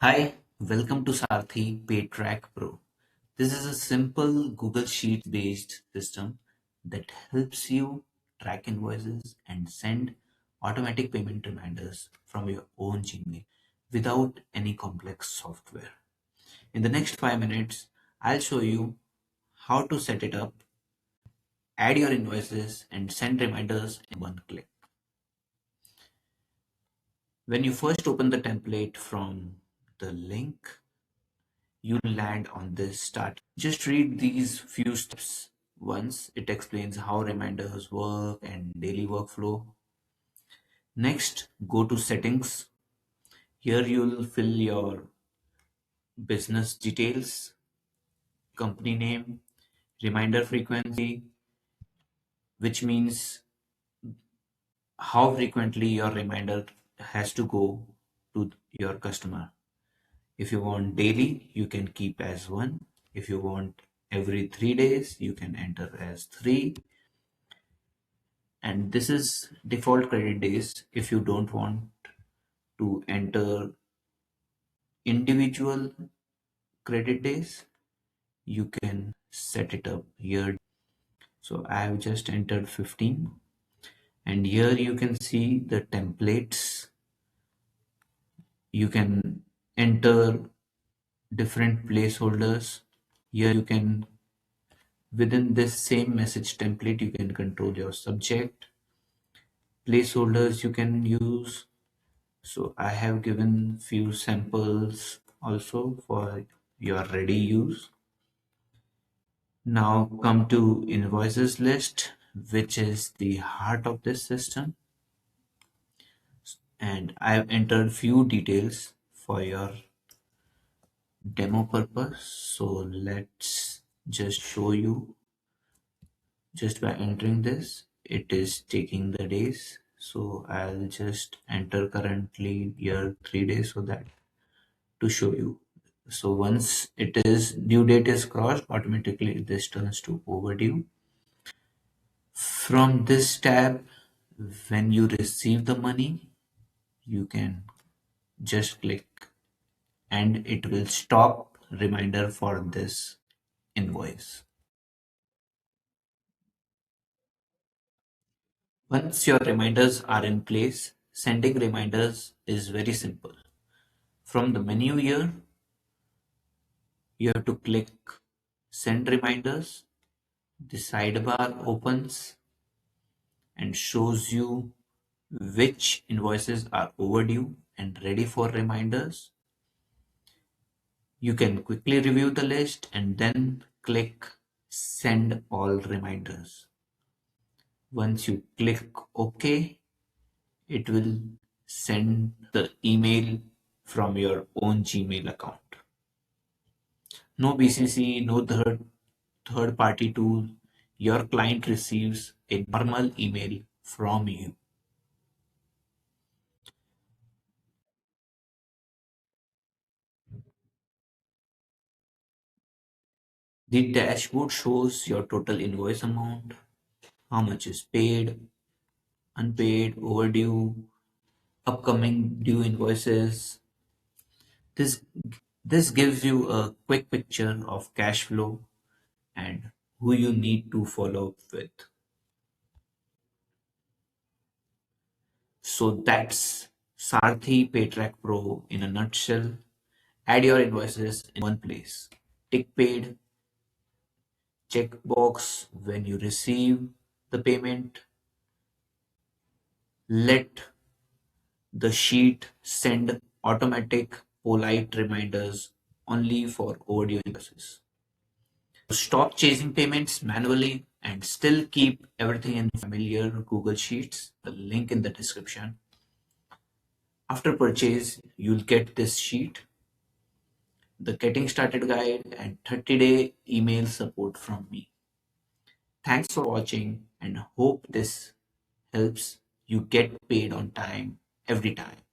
Hi, welcome to Saarthi PayTrack Pro. This is a simple Google Sheets based system that helps you track invoices and send automatic payment reminders from your own Gmail without any complex software. In the next 5 minutes, I'll show you how to set it up, add your invoices, and send reminders in one click. When you first open the template from the link, you land on this start. Just read these few steps once. It explains how reminders work and daily workflow. Next, go to settings. Here you'll fill your business details, company name, reminder frequency, which means how frequently your reminder has to go to your customer. If you want daily, you can keep as one. If you want every 3 days, you can enter as three. And this is default credit days. If you don't want to enter individual credit days, you can set it up here. So I have just entered 15, and here you can see the templates. You can enter different placeholders. Here you can, within this same message template, you can control your subject, placeholders you can use. So I have given few samples also for your ready use. Now come to invoices list, which is the heart of this system. And I've entered few details for your demo purpose. So let's just show you. Just by entering this, it is taking the days. So I'll just enter currently year 3 days so that to show you. So once it is due date is crossed, automatically this turns to overdue. From this tab, when you receive the money, you can just click and it will stop reminder for this invoice. Once your reminders are in place, sending reminders is very simple. From the menu here, you have to click send reminders. The sidebar opens and shows you which invoices are overdue and ready for reminders. You can quickly review the list and then click send all reminders. Once you click OK, it will send the email from your own Gmail account. No BCC, no third party tool. Your client receives a normal email from you. The dashboard shows your total invoice amount, how much is paid, unpaid, overdue, upcoming due invoices. This this gives you a quick picture of cash flow and who you need to follow up with. So that's Saarthi PayTrack Pro in a nutshell. Add your invoices in one place. Tick paid, checkbox when you receive the payment. Let the sheet send automatic polite reminders only for overdue invoices. Stop chasing payments manually and still keep everything in familiar Google Sheets. The link in the description. After purchase, you'll get this sheet, the getting started guide, and 30-day email support from me. Thanks for watching and hope this helps you get paid on time every time.